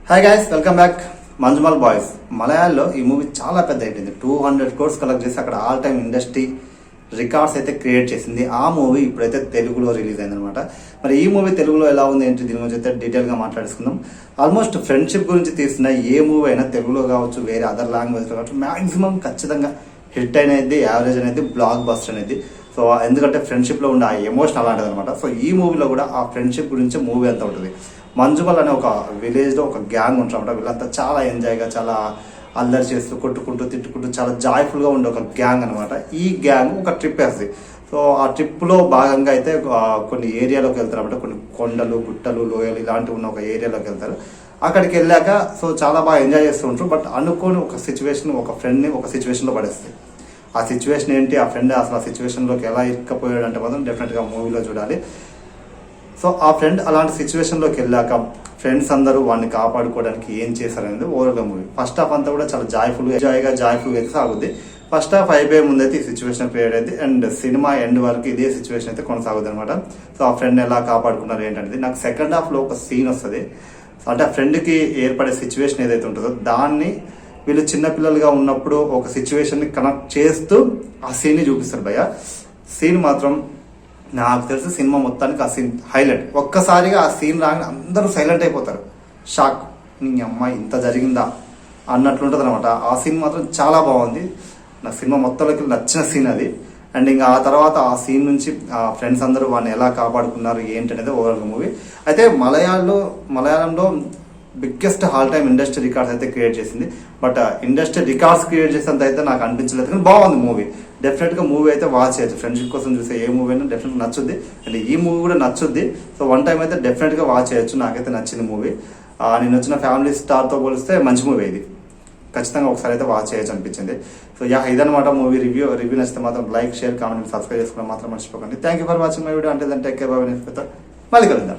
Hi guys, welcome back. Manjummel boys మలయాళంలో ఈ movie చాలా పెద్ద అయింది. 200 crores కలెక్ట్ చేసి అక్కడ ఆల్ టైమ్ ఇండస్ట్రీ రికార్డ్స్ అయితే క్రియేట్ చేసింది. ఆ మూవీ ఇప్పుడైతే తెలుగులో రిలీజ్ అయింది అనమాట. మరి ఈ మూవీ తెలుగులో ఎలా ఉంది ఏంటి దీని గురించి అయితే డీటెయిల్ గా మాట్లాడుకుందాం. ఆల్మోస్ట్ ఫ్రెండ్షిప్ గురించి తీసిన ఏ మూవీ అయినా తెలుగులో కావచ్చు, వేరే అదర్ లాంగ్వేజ్ లో కావచ్చు, మాక్సిమం ఖచ్చితంగా హిట్ అనేది, యావరేజ్ అనేది, బ్లాక్ బస్టర్ అనేది. సో ఎందుకంటే ఫ్రెండ్షిప్ లో ఉండే ఆ ఎమోషన్ అలాంటిది అనమాట. సో ఈ మూవీలో కూడా ఆ ఫ్రెండ్షిప్ గురించి మూవీ అంతా ఉంటుంది. మంజుమల్ అనే ఒక విలేజ్ లో ఒక గ్యాంగ్ ఉంటారన్నమాట. వీళ్ళంతా చాలా ఎంజాయ్ గా, చాలా అల్లరి చేస్తూ, కొట్టుకుంటూ, తిట్టుకుంటూ, చాలా జాయ్ఫుల్ గా ఉండే ఒక గ్యాంగ్ అనమాట. ఈ గ్యాంగ్ ఒక ట్రిప్ వేస్తుంది. సో ఆ ట్రిప్ లో భాగంగా అయితే కొన్ని ఏరియాలోకి వెళ్తారు అనమాట. కొన్ని కొండలు, గుట్టలు, లోయలు ఇలాంటివి ఉన్న ఒక ఏరియాలోకి వెళ్తారు. అక్కడికి వెళ్ళాక సో చాలా బాగా ఎంజాయ్ చేస్తూ ఉంటారు. బట్ అనుకోని ఒక సిచ్యువేషన్ ఒక ఫ్రెండ్ ని ఒక సిచ్యువేషన్ లో పడేస్తుంది. ఆ సిచ్యువేషన్ ఏంటి, ఆ ఫ్రెండ్ అసలు ఆ సిచ్యువేషన్ లోకి ఎలా ఇరుక్కపోయాడు అంటే మాత్రం డెఫినెట్ గా మూవీలో చూడాలి. సో ఆ ఫ్రెండ్ అలాంటి సిచ్యువేషన్ లోకి వెళ్ళాక ఫ్రెండ్స్ అందరూ వాడిని కాపాడుకోవడానికి ఏం చేశారనేది ఓవర్ గా మూవీ. ఫస్ట్ హాఫ్ అంతా కూడా చాలా జాయ్ఫుల్ గా అయితే సాగుద్ది. ఫస్ట్ హాఫ్ అయిపోయే ముందైతే ఈ సిచ్యువేషన్ క్రియేట్ అయింది అండ్ సినిమా ఎండ్ వరకు ఇదే సిచ్యువేషన్ అయితే కొనసాగుద్ది అనమాట. సో ఆ ఫ్రెండ్ ఎలా కాపాడుకున్నారు ఏంటంటే, నాకు సెకండ్ హాఫ్ లో ఒక సీన్ వస్తుంది. అంటే ఆ ఫ్రెండ్ కి ఏర్పడే సిచ్యువేషన్ ఏదైతే ఉంటుందో దాన్ని వీళ్ళు చిన్నపిల్లలుగా ఉన్నప్పుడు ఒక సిచ్యువేషన్ ని కనెక్ట్ చేస్తూ ఆ సీన్ ని చూపిస్తారు భయ్య. సీన్ మాత్రం నాకు తెలిసి సినిమా మొత్తానికి ఆ సీన్ హైలైట్. ఒక్కసారిగా ఆ సీన్ రాగానే అందరూ సైలెంట్ అయిపోతారు. షాక్, నీ అమ్మాయి ఇంత జరిగిందా అన్నట్లుంటది అనమాట. ఆ సీన్ మాత్రం చాలా బాగుంది. నాకు సినిమా మొత్తంలోకి నచ్చిన సీన్ అది. అండ్ ఇంకా ఆ తర్వాత ఆ సీన్ నుంచి ఆ ఫ్రెండ్స్ అందరూ వాడిని ఎలా కాపాడుకున్నారు ఏంటనేది ఓవరాల్ మూవీ. అయితే మలయాళంలో biggest hall time industry records అయితే క్రియేట్ చేసింది. బట్ ఇండస్ట్రీ రికార్డ్స్ క్రియేట్ చేసేంత అయితే నాకు అనిపించలేదు, కానీ బాగుంది మూవీ. డెఫినెట్ గా మూవీ అయితే వాచ్ చేయొచ్చు. ఫ్రెండ్షిప్ కోసం చూసే ఏ మూవీ అయినా డెఫినెట్ నచ్చుద్ది. అండ్ ఈ మూవీ కూడా నచ్చుద్ది. సో వన్ టైం అయితే డెఫినెట్ గా వాచ్ చేయొచ్చు. నాకైతే నచ్చింది మూవీ. నేను వచ్చిన ఫ్యామిలీ స్టార్ తో పోలిస్తే మంచి మూవీ ఇది. ఖచ్చితంగా ఒకసారి అయితే వాచ్ చేయొచ్చు అనిపించింది. సో ఇదనమాట మూవీ రివ్యూ నచ్చితే మాత్రం లైక్, షేర్, కామెంట్, సబ్స్క్రైబ్ చేసుకోవడం మాత్రం మర్చిపోకండి. Thank you for watching my video. అంటే టేక్ కేర్, బై బై. మళ్ళీ కలుద్దాం.